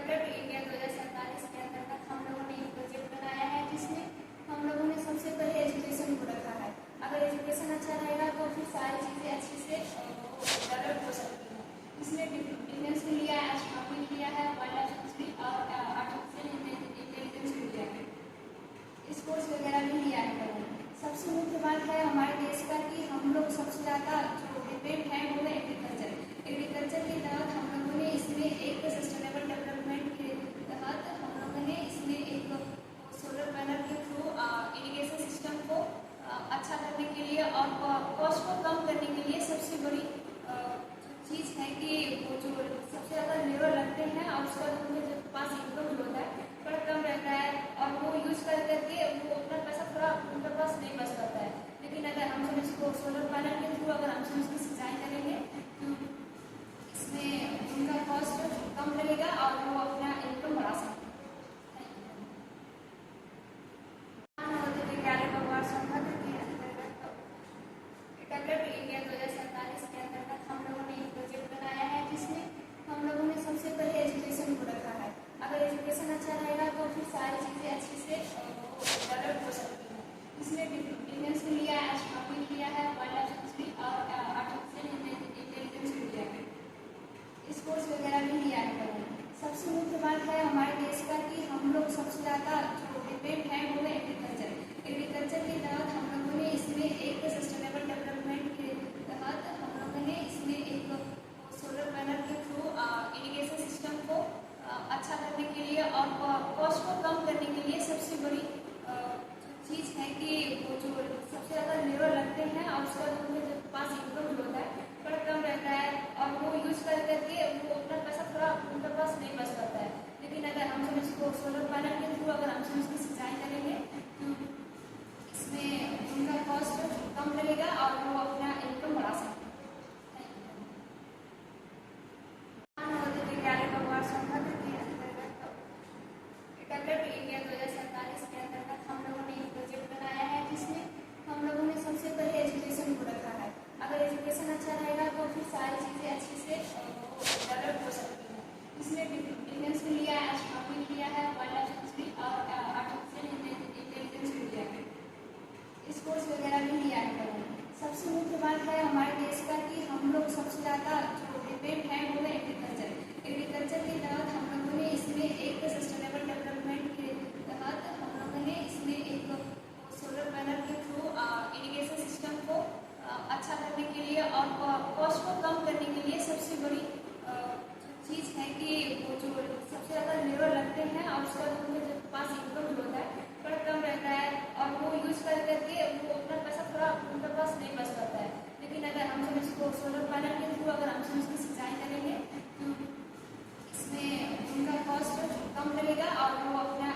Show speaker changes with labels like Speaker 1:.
Speaker 1: Developed India 2047 के अंतर्गत हम लोगों ने एक प्रोजेक्ट बनाया है जिसमें हम लोगों ने सबसे पहले एजुकेशन को रखा है। अगर एजुकेशन अच्छा रहेगा तो फिर सारी चीज़ें अच्छे से डेवलप हो सकती हैं। इसमें डिफेंस भी लिया है, एस्ट्रोनॉमी लिया है, वाइल्ड लाइफ सेंचुरी और आर्टिफिशियल इंटेलिजेंस भी लिया है, स्पोर्ट्स वगैरह भी लिया है लोगों ने। सबसे मुख्य बात है हमारे देश का कि हम लोग सबसे ज़्यादा जो डिपेंड है वो है एग्रीकल्चर। एग्रीकल्चर के तहत हम लोगों ने इसमें एक सस्टेनेबल डेवलपमेंट के तहत हम लोगों ने इसमें एक सोलर पैनल के थ्रू इरिगेशन सिस्टम को अच्छा करने के लिए और कॉस्ट को कम करने के लिए सबसे बड़ी चीज़ है कि वो जो सबसे ज़्यादा लेबर लगते हैं और उसका उनके पास इनकम जो होता है थोड़ा कम रहता है और वो यूज़ कर करके वो अपना पैसा थोड़ा उनके पास नहीं बच पाता है। लेकिन अगर हम सब इसको सोलर पैनल के थ्रू अगर हम सब इसकी सिंचाई करेंगे तो इसमें उनका कॉस्ट कम लगेगा और वो अपना इनकम बढ़ा सकते हैं। विद्यालय का वार्ड संवर्धन के अंतर्गत डेवलप्ड इंडिया 2047 के अंतर्गत हम लोगों ने एक प्रोजेक्ट बनाया है जिसमें हम लोगों ने सबसे पहले एजुकेशन को रखा है। अगर एजुकेशन अच्छा रहेगा तो फिर सारी चीज़ें अच्छे से डेवलप हो सकती हैं। इसमें डिफेंस भी लिया है, एस्ट्रोनॉमी लिया है, वाइल्ड लाइफ सेंचुरी और आर्टिफिशियल इंटेलिजेंस भी लिया है, स्पोर्ट्स वगैरह भी लिया है लोगों ने। सबसे मुख्य बात है हमारे देश का कि हम लोग सबसे ज़्यादा जो डिपेंड है वो है एग्रीकल्चर। एग्रीकल्चर के तहत हम लोगों ने इसमें एक सस्टेनेबल डेवलपमेंट के तहत हम लोगों ने इसमें एक सोलर पैनल के थ्रू इरिगेशन सिस्टम को अच्छा करने के लिए और कॉस्ट को कम करने के लिए सबसे बड़ी चीज़ है कि वो जो सबसे ज़्यादा लेबर लगते हैं और उसका उनके पास इनकम जो होता है थोड़ा कम रहता है और वो यूज़ कर करके वो अपना पैसा थोड़ा उनके पास नहीं बच पाता है। लेकिन अगर हम सब इसको सोलर पैनल के थ्रू अगर हम सब इसकी सिंचाई करेंगे तो इसमें उनका कॉस्ट कम लगेगा और वो अपना इनकम बढ़ा सकते हैं। विद्यालय का वार्ड संवर्धन के अंतर्गत डेवलप्ड इंडिया 2047 के अंतर्गत हम लोगों ने एक प्रोजेक्ट बनाया है जिसमें हम लोगों ने सबसे पहले एजुकेशन को रखा है। अगर एजुकेशन अच्छा रहेगा तो फिर सारी चीज़ें अच्छे से डेवलप हो सकती हैं। इसमें डिफेंस भी लिया है, एस्ट्रोनॉमी लिया है, वाइल्ड लाइफ सेंचुरी और आर्टिफिशियल इंटेलिजेंस भी लिया है, स्पोर्ट्स वगैरह भी लिया है लोगों ने। सबसे मुख्य बात है हमारे देश का कि हम लोग सबसे ज़्यादा जो डिपेंड है वो है एग्रीकल्चर। एग्रीकल्चर के तहत हम लोगों ने इसमें एक सस्टेनेबल डेवलपमेंट के तहत हम लोगों ने इसमें एक सोलर पैनल के थ्रू इरिगेशन सिस्टम को अच्छा करने के लिए और कॉस्ट को कम करने के लिए सबसे बड़ी चीज़ है कि वो जो सबसे ज़्यादा लेबर लगते हैं और उसका उनके पास इनकम जो होता है थोड़ा कम रहता है और वो यूज़ कर करके वो अपना पैसा थोड़ा उनके पास नहीं बच पाता है। लेकिन अगर हम सब इसको सोलर पैनल के थ्रू अगर हम सब इसकी सिंचाई करेंगे तो इसमें उनका कॉस्ट कम लगेगा और वो अपना